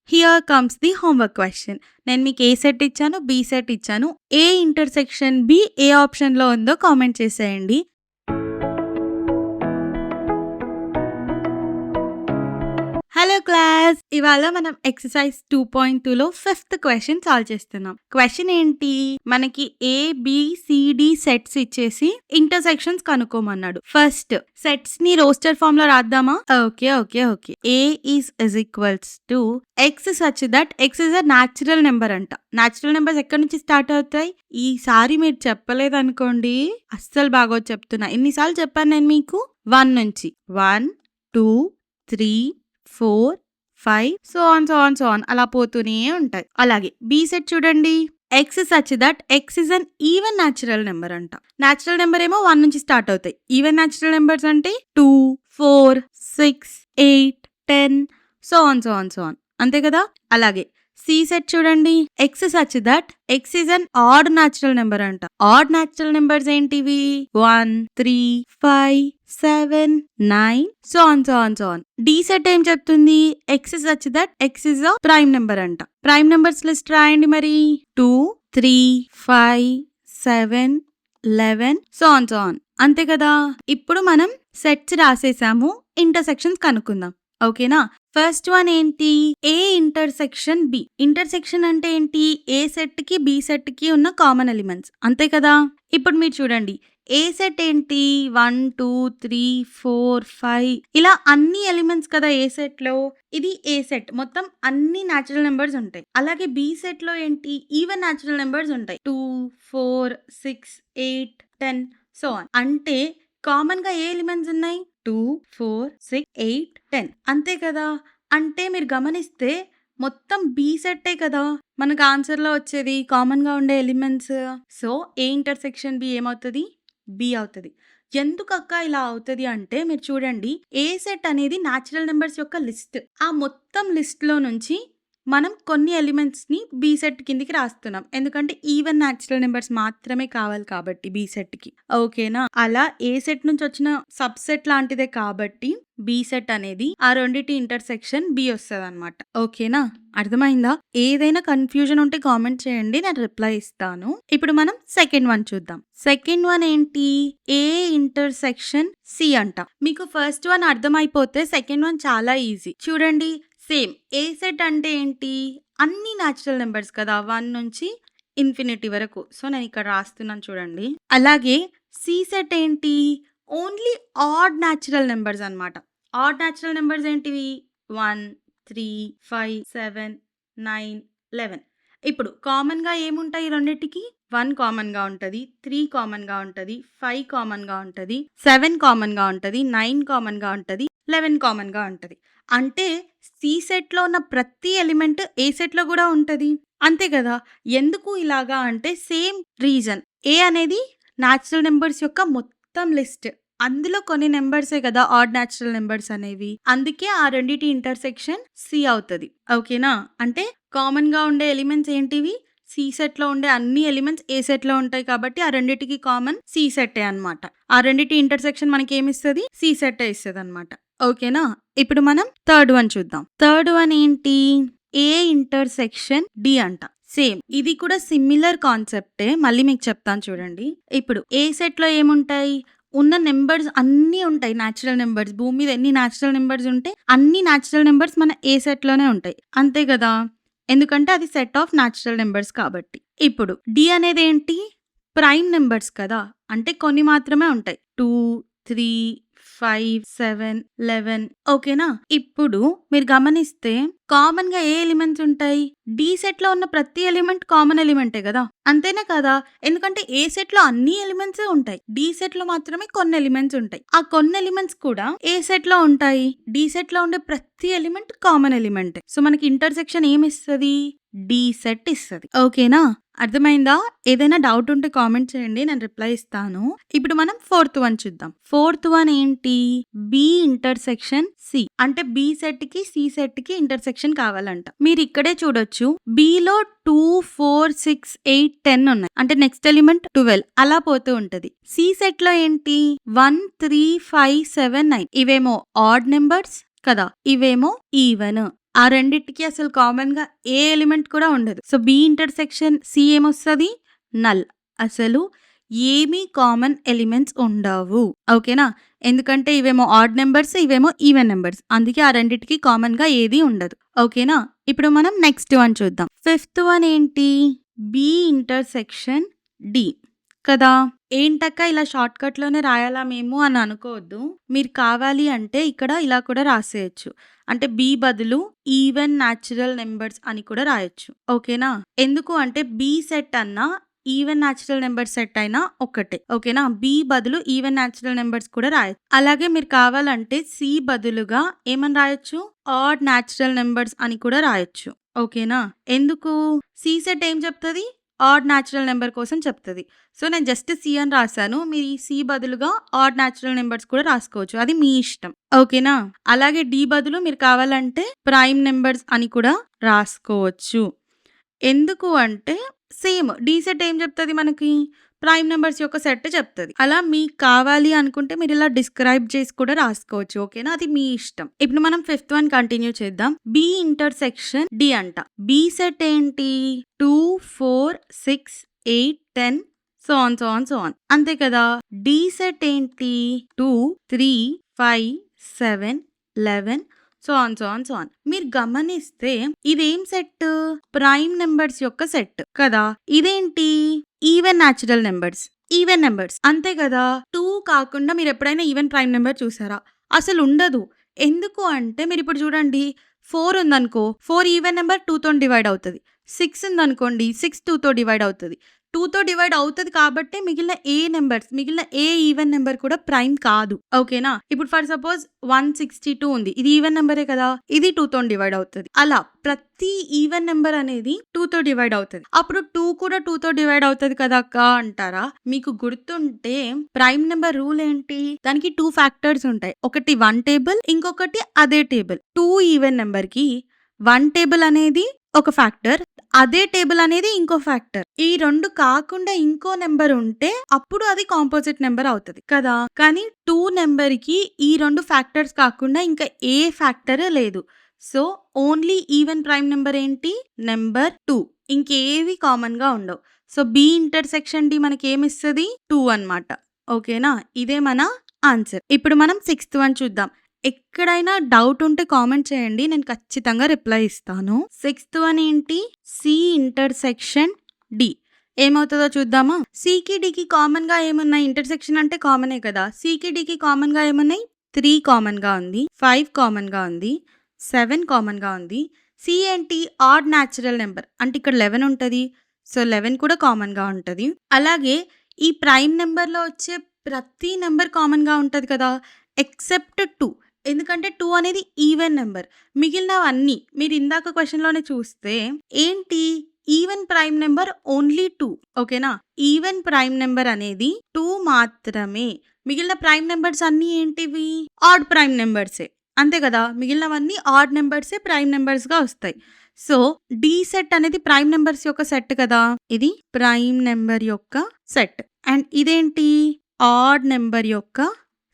Here comes the homework question. నేను మీకు A set ఇచ్చాను, బి సెట్ ఇచ్చాను. ఏ ఇంటర్సెక్షన్ బి ఏ ఆప్షన్‌లో ఉందో కామెంట్ చేసేయండి. Hello class! ఇవాళ మనం ఎక్సర్సైజ్ 2.2లో ఫిఫ్త్ క్వెషన్ సాల్వ్ చేస్తున్నాం. క్వెషన్ ఏంటి? మనకి A, B, C, D sets ఇచ్చేసి ఇంటర్సెక్షన్స్ కనుక్కోమన్నాడు. ఫస్ట్ సెట్స్ ని రోస్టర్ ఫార్మ్ లో రాద్దామా? Okay. A is equals to X such that X is a natural number అంట. న్యాచురల్ నెంబర్స్ ఎక్కడి నుంచి స్టార్ట్ అవుతాయి? ఈసారి మీరు చెప్పలేదు అనుకోండి, అస్సలు బాగోదు చెప్తున్నా. ఎన్నిసార్లు చెప్పాను నేను మీకు? 1 నుంచి 1, 2, 3, 4, 5 సో ఆన్ అలా పోతూనే ఉంటాయి. అలాగే బి సెట్ చూడండి. X such that X is an even natural number అంట. న్యాచురల్ నెంబర్ ఏమో 1 నుంచి స్టార్ట్ అవుతాయి. ఈవెన్ న్యాచురల్ నెంబర్స్ అంటే 2, 4, 6, 8, 10 సో ఆన్ అంతే కదా. అలాగే సి సెట్ చూడండి. X such that X is an add natural number అంట. ఆడ్ న్యాచురల్ నెంబర్స్ ఏంటివి? 1, 3, 5, 7, 9 సో ఆన్. డి సెట్ ఏం చెప్తుంది? X such that X is a prime number అంట. ప్రైమ్ నెంబర్స్ లిస్ట్ రాయండి మరి. 2, 3, 5, 7, 11 సో ఆన్. అంతే కదా. ఇప్పుడు మనం సెట్స్ రాసేసాము. ఇంటర్సెక్షన్స్ కనుక్కుందాం. ఓకేనా. ఫస్ట్ వన్ ఏంటి? ఏ ఇంటర్సెక్షన్ బి. ఇంటర్సెక్షన్ అంటే ఏంటి? ఏ సెట్ కి బి సెట్ కి ఉన్న కామన్ ఎలిమెంట్స్, అంతే కదా. ఇప్పుడు మీరు చూడండి, ఏ సెట్ ఏంటి? 1, 2, 3, 4, 5 ఇలా అన్ని ఎలిమెంట్స్ కదా ఏ సెట్ లో. ఇది ఏ సెట్, మొత్తం అన్ని న్యాచురల్ నెంబర్స్ ఉంటాయి. అలాగే బి సెట్ లో ఏంటి? ఈవెన్ న్యాచురల్ నెంబర్స్ ఉంటాయి. 2, 4, 6, 8, 10 సో ఆన్. అంటే కామన్ గా ఏ ఎలిమెంట్స్ ఉన్నాయి? 2, 4, 6, 8, 10 అంతే కదా. అంటే మీరు గమనిస్తే మొత్తం బి సెట్టే కదా మనకు ఆన్సర్ లో వచ్చేది, కామన్ గా ఉండే elements. So A intersection B ఏమవుతుంది? బి అవుతుంది. ఎందుకక్క ఇలా అవుతుంది అంటే మీరు చూడండి, ఏ సెట్ అనేది న్యాచురల్ నెంబర్స్ యొక్క లిస్ట్. ఆ మొత్తం లిస్ట్ లో నుంచి మనం కొన్ని ఎలిమెంట్స్ ని బి సెట్ కిందికి రాస్తున్నాం. ఎందుకంటే ఈవెన్ న్యాచురల్ నెంబర్స్ మాత్రమే కావాలి కాబట్టి బి సెట్ కి. ఓకేనా. అలా ఏ సెట్ నుంచి వచ్చిన సబ్ సెట్ లాంటిదే కాబట్టి బి సెట్ అనేది ఆ రెండిటి ఇంటర్సెక్షన్ బి వస్తుంది అనమాట. ఓకేనా. అర్థమైందా? ఏదైనా కన్ఫ్యూజన్ ఉంటే కామెంట్ చేయండి, నేను రిప్లై ఇస్తాను. ఇప్పుడు మనం సెకండ్ వన్ చూద్దాం. సెకండ్ వన్ ఏంటి? ఏ ఇంటర్సెక్షన్ సి అంట. మీకు ఫస్ట్ వన్ అర్థమైపోతే సెకండ్ వన్ చాలా ఈజీ. చూడండి, సేమ్ ఏ సెట్ అంటే ఏంటి? అన్ని న్యాచురల్ నెంబర్స్ కదా 1 నుంచి ఇన్ఫినిటీ వరకు. సో నేను ఇక్కడ రాస్తున్నాను చూడండి. అలాగే సి సెట్ ఏంటి? ఓన్లీ ఆడ్ న్యాచురల్ నెంబర్స్ అన్నమాట. ఆడ్ న్యాచురల్ నెంబర్స్ ఏంటివి? 1, 3, 5, 7, 9, 11. ఇప్పుడు కామన్ గా ఏముంటాయి రెండింటికి? 1 కామన్ గా ఉంటది, 3 కామన్ గా ఉంటది, 5 కామన్ గా ఉంటది, 7 కామన్ గా ఉంటది, 9 కామన్ గా ఉంటది, 11 కామన్ గా ఉంటది. అంటే సి సెట్ లో ఉన్న ప్రతి ఎలిమెంట్ ఏ సెట్ లో కూడా ఉంటది. అంతే కదా. ఎందుకు ఇలాగా అంటే సేమ్ రీజన్. ఏ అనేది న్యాచురల్ నెంబర్స్ యొక్క మొత్తం లిస్ట్. అందులో కొన్ని నెంబర్సే కదా ఆడ్ న్యాచురల్ నెంబర్స్ అనేవి. అందుకే ఆ రెండిటి ఇంటర్సెక్షన్ సి అవుతుంది. ఓకేనా. అంటే కామన్ గా ఉండే ఎలిమెంట్స్ ఏంటివి? సి సెట్ లో ఉండే అన్ని ఎలిమెంట్స్ ఏ సెట్ లో ఉంటాయి కాబట్టి ఆ రెండిటికి కామన్ సి సెట్టే అనమాట. ఆ రెండిటి ఇంటర్సెక్షన్ మనకి ఏమిస్తుంది? సి సెట్టే ఇస్తుంది అనమాట. ఓకేనా. ఇప్పుడు మనం థర్డ్ వన్ చూద్దాం. థర్డ్ వన్ ఏంటి? ఏ ఇంటర్సెక్షన్ డి అంట. సేమ్ ఇది కూడా సిమిలర్ కాన్సెప్టే. మళ్ళీ మీకు చెప్తాను చూడండి. ఇప్పుడు ఏ సెట్ లో ఏముంటాయి? ఉన్న నెంబర్స్ అన్నీ ఉంటాయి. న్యాచురల్ నెంబర్స్ భూమి మీద ఎన్ని న్యాచురల్ నెంబర్స్ ఉంటే అన్ని న్యాచురల్ నెంబర్స్ మన ఏ సెట్ లోనే ఉంటాయి. అంతే కదా. ఎందుకంటే అది సెట్ ఆఫ్ న్యాచురల్ నెంబర్స్ కాబట్టి. ఇప్పుడు డి అనేది ఏంటి? ప్రైమ్ నెంబర్స్ కదా. అంటే కొన్ని మాత్రమే ఉంటాయి. 2, 3, 5, 7, 11 ఓకేనా. ఇప్పుడు మీరు గమనిస్తే కామన్ గా ఏ ఎలిమెంట్స్ ఉంటాయి? డి సెట్ లో ఉన్న ప్రతి ఎలిమెంట్ కామన్ ఎలిమెంటే కదా. అంతేనా కదా. ఎందుకంటే ఏ సెట్ లో అన్ని ఎలిమెంట్స్ ఉంటాయి, డి సెట్ లో మాత్రమే కొన్ని ఎలిమెంట్స్ ఉంటాయి. ఆ కొన్ని ఎలిమెంట్స్ కూడా ఏ సెట్ లో ఉంటాయి? డి సెట్ లో ఉండే ప్రతి ఎలిమెంట్ కామన్ ఎలిమెంట్. సో మనకి ఇంటర్సెక్షన్ ఏమి ఇస్తుంది? డి సెట్ ఇస్తుంది. ఓకేనా. అర్థమైందా? ఏదైనా డౌట్ ఉంటే కామెంట్ చేయండి, నేను రిప్లై ఇస్తాను. ఇప్పుడు మనం ఫోర్త్ వన్ చూద్దాం. ఫోర్త్ వన్ ఏంటి? B intersection C. అంటే బి సెట్ కి సి సెట్ కి ఇంటర్సెక్షన్ కావాలంట. మీరు ఇక్కడే చూడొచ్చు, బి లో 2, 4, 6, 8, 10 ఉన్నాయి. అంటే నెక్స్ట్ ఎలిమెంట్ 12 అలా పోతూ ఉంటది. సి సెట్ లో ఏంటి? 1, 3, 5, 7, 9 ఇవేమో ఆడ్ నెంబర్స్ కదా, ఇవేమో ఈవెన్. ఆ రెండిటికి అసలు కామన్‌గా ఏ ఎలిమెంట్ కూడా ఉండదు. సో, బి ఇంటర్సెక్షన్ సి ఏమొస్తది? నల్. అసలు ఏమీ కామన్ ఎలిమెంట్స్ ఉండవు. ఓకేనా? ఎందుకంటే ఇవేమో ఆడ్ నంబర్స్, ఇవేమో ఈవెన్ నంబర్స్. అందుకే ఆ రెండిటికి కామన్‌గా ఏది ఉండదు. ఓకేనా? ఇప్పుడు మనం నెక్స్ట్ వన్ చూద్దాం. ఫిఫ్త్ వన్ ఏంటి? బి ఇంటర్సెక్షన్ డి కదా! ఏంటక్క ఇలా షార్ట్‌కట్‌లోనే రాయాలా మేము అని అనుకోవద్దు. మీరు కావాలి అంటే ఇక్కడ ఇలా కూడా రాసేయొచ్చు. అంటే బి బదులు ఈవెన్ న్యాచురల్ నంబర్స్ అని కూడా రాయొచ్చు. ఓకేనా? ఎందుకు అంటే బి సెట్ అన్నా, ఈవెన్ న్యాచురల్ నంబర్ సెట్ అయినా ఒక్కటే. ఓకేనా? బి బదులు ఈవెన్ న్యాచురల్ నంబర్స్ కూడా రాయొచ్చు. అలాగే మీరు కావాలంటే సి బదులుగా ఏమని రాయొచ్చు? ఆడ్ న్యాచురల్ నంబర్స్ అని కూడా రాయొచ్చు. ఓకేనా? ఎందుకు? సి సెట్ ఏం చెప్తది? ఆడ్ న్యాచురల్ నంబర్ కోసం చెప్తది. సో, నేను జస్ట్ సి అని రాసాను. మీరు ఈ సి బదులుగా ఆడ్ న్యాచురల్ నంబర్స్ కూడా రాసుకోవచ్చు. అది మీ ఇష్టం. ఓకేనా? అలాగే డి బదులు మీరు కావాలంటే ప్రైమ్ నంబర్స్ అని కూడా రాసుకోవచ్చు. ఎందుకు అంటే సేమ్ డి సెట్ ఏం చెప్తది మనకి? ప్రైమ్ నంబర్స్ యొక్క సెట్ చెప్తది. అలా మీకు కావాలి అనుకుంటే మీరు ఇలా డిస్క్రైబ్ చేసి కూడా రాసుకోవచ్చు. ఓకేనా? అది మీ ఇష్టం. ఇప్పుడు మనం ఫిఫ్త్ వన్ కంటిన్యూ చేద్దాం. బి ఇంటర్సెక్షన్ డి అంట. బి సెట్ ఏంటి? 2, 4, 6, 8, 10 సో ఆన్. అంతే కదా! డి సెట్ ఏంటి? 2, 3, 5, 7, 11 సో ఆన్. మీరు గమనిస్తే ఇదేం సెట్? ప్రైమ్ నంబర్స్ యొక్క సెట్ కదా! ఇదేంటి? Even natural numbers. Even numbers. అంతే కదా! 2 కాకుండా మీరు ఎప్పుడైనా ఈవెన్ ప్రైమ్ నంబర్ చూసారా? అసలు ఉండదు. ఎందుకు అంటే మీరిప్పుడు చూడండి 4 ఉందనుకో 4 ఈవెన్ నంబర్ 2 తోని డివైడ్ అవుతది. 6 ఉందనుకోండి 6 2తో డివైడ్ అవుతది. 2తో డివైడ్ అవుతది కాబట్టే మిగిలిన ఏ ఈవెన్ నంబర్ కూడా ప్రైమ్ కాదు. ఓకేనా? ఇప్పుడు ఫర్ సపోజ్ 162 ఉంది. ఇది ఈవెన్ నంబరే కదా! ఇది 2 తోని డివైడ్ అవుతది. అలా ప్రతి ఈవెన్ నంబర్ అనేది 2తో డివైడ్ అవుతది. అప్పుడు 2 కూడా 2తో డివైడ్ అవుతది కదా అక్క అంటారా? మీకు గుర్తుంటే ప్రైమ్ నంబర్ రూల్ ఏంటి? దానికి 2 ఫ్యాక్టర్స్ ఉంటాయి. ఒకటి 1 టేబుల్, ఇంకొకటి అదే టేబుల్. 2 ఈవెన్ నంబర్‌కి 1 టేబుల్ అనేది ఒక ఫ్యాక్టర్. అదే టేబుల్ అనేది ఇంకో ఫ్యాక్టర్. ఈ 2 కాకుండా ఇంకో నంబర్ ఉంటే అప్పుడు అది కాంపోజిట్ నంబర్ అవుతది కదా! కానీ 2 నంబర్‌కి ఈ 2 ఫ్యాక్టర్స్ కాకుండా ఇంకా ఏ ఫ్యాక్టర్ లేదు. So, only even prime number ఏంటి? నంబర్ 2. ఇంకేవి కామన్‌గా ఉండవు. సో, బి ఇంటర్సెక్షన్ డి మనకేమిస్తది? 2 అన్నమాట. ఓకేనా? ఇదే మన ఆన్సర్. ఇప్పుడు మనం సిక్స్త్ వన్ చూద్దాం. ఎక్కడైనా డౌట్ ఉంటే కామెంట్ చేయండి. నేను ఖచ్చితంగా రిప్లై ఇస్తాను. సిక్స్త్ వన్ ఏంటి? C intersection D. ఏమవుతదో చూద్దామా? సికి డికి కామన్‌గా ఏమున్నాయి? ఇంటర్సెక్షన్ అంటే కామనే కదా! సికి డికి కామన్‌గా ఏమున్నాయి? 3 కామన్‌గా ఉంది. 5 కామన్‌గా ఉంది. 7 కామన్‌గా ఉంది. సి ఏంటి? Add natural number. అంటే ఇక్కడ 11 ఉంటది. సో, 11 కూడా కామన్‌గా ఉంటది. అలాగే ఈ ప్రైమ్ నంబర్‌లో వచ్చే ప్రతి నంబర్ కామన్‌గా ఉంటది కదా! ఎక్సెప్ట్ 2. ఎందుకంటే 2 అనేది ఈవెన్ నంబర్. మిగిలినవన్నీ మీరు ఇందాక క్వెషన్‌లోనే చూస్తే ఏంటి? Even prime number only 2. ఓకేనా? ఈవెన్ ప్రైమ్ నంబర్ అనేది 2 మాత్రమే. మిగిలిన ప్రైమ్ నంబర్స్ అన్నీ ఏంటివి? ఆడ్ ప్రైమ్ నంబర్సే. అంతే కదా! మిగిలినవన్నీ ఆడ్ నంబర్సే ప్రైమ్ నంబర్స్‌గా వస్తాయి. సో, డి సెట్ అనేది ప్రైమ్ నంబర్స్ యొక్క సెట్ కదా! ఇది ప్రైమ్ నంబర్ యొక్క సెట్. అండ్ ఇదేంటి? ఆడ్ నంబర్ యొక్క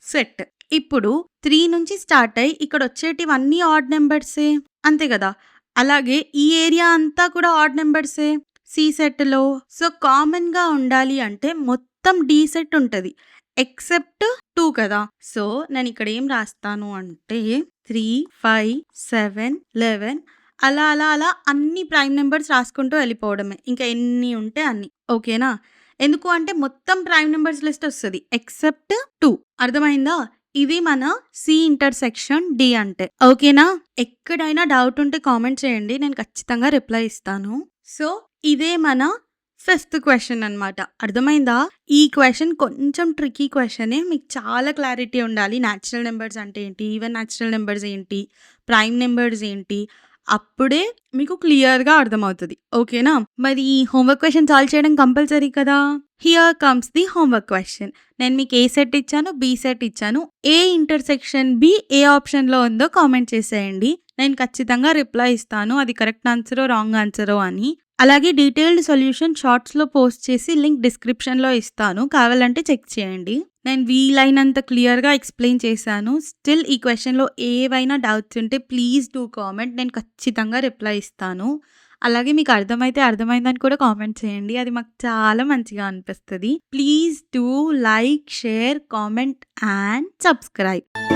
సెట్. ఇప్పుడు 3 నుంచి స్టార్ట్ అయ్యి ఇక్కడొచ్చేటివన్నీ ఆడ్ నంబర్సే. అంతే గదా! అలాగే ఈ ఏరియా అంతా కూడా ఆడ్ నంబర్సే సి సెట్‌లో. సో, కామన్‌గా ఉండాలి అంటే మొత్తం డి సెట్ ఉంటది. ఎక్సెప్ట్ 2 కదా! సో, నేనిక్కడ ఏం రాస్తాను అంటే 3, 5, 7, 11 అలా అన్ని ప్రైమ్ నంబర్స్ రాసుకుంటూ వెళ్ళిపోవడమే. ఇంకా ఎన్ని ఉంటే అన్ని. ఓకేనా? ఎందుకు అంటే మొత్తం ప్రైమ్ నంబర్స్ లిస్ట్ వస్తది. ఎక్సెప్ట్ 2 అర్థమైందా? ఇది మన సి ఇంటర్సెక్షన్ డి అంటే. ఓకేనా? ఎక్కడైనా డౌట్ ఉంటే కామెంట్ చేయండి. నేను ఖచ్చితంగా రిప్లై ఇస్తాను. సో, ఇదే మన ఫిఫ్త్ క్వెషన్ అన్నమాట. అర్థమైందా? ఈ క్వెషన్ కొంచెం ట్రిక్కీ క్వెషనే. మీకు చాలా క్లారిటీ ఉండాలి. న్యాచురల్ నంబర్స్ అంటే ఏంటి? ఈవెన్ న్యాచురల్ నంబర్స్ ఏంటి? ప్రైమ్ నంబర్స్ ఏంటి? అప్పుడే మీకు క్లియర్‌గా అర్థమవుతది. ఓకేనా? మరి ఈ హోంవర్క్ క్వెషన్ సాల్వ్ చేయడం కంపల్సరీ కదా! Here comes the homework question. నేను మీకు ఏ సెట్ ఇచ్చాను, బి సెట్ ఇచ్చాను. ఏ ఇంటర్సెక్షన్ బి ఏ ఆప్షన్‌లో ఉందో కామెంట్ చేసేయండి. నేను ఖచ్చితంగా రిప్లై ఇస్తాను. అది కరెక్ట్ ఆన్సరో, రాంగ్ ఆన్సరో అని. అలాగే డీటెయిల్డ్ సొల్యూషన్ షార్ట్స్‌లో పోస్ట్ చేసి లింక్ డిస్క్రిప్షన్‌లో ఇస్తాను. కావాలంటే చెక్ చేయండి. నేను వీలైనంత క్లియర్‌గా ఎక్స్‌ప్లెయిన్ చేశాను. స్టిల్ ఈ క్వెషన్‌లో ఏవైనా డౌట్స్ ఉంటే ప్లీజ్ డూ కామెంట్. నేను ఖచ్చితంగా రిప్లై ఇస్తాను. అలాగే మీకు అర్థమైందని కూడా కామెంట్ చేయండి. అది మాకు చాలా మంచిగా అనిపిస్తది. Please do like, share, comment and subscribe.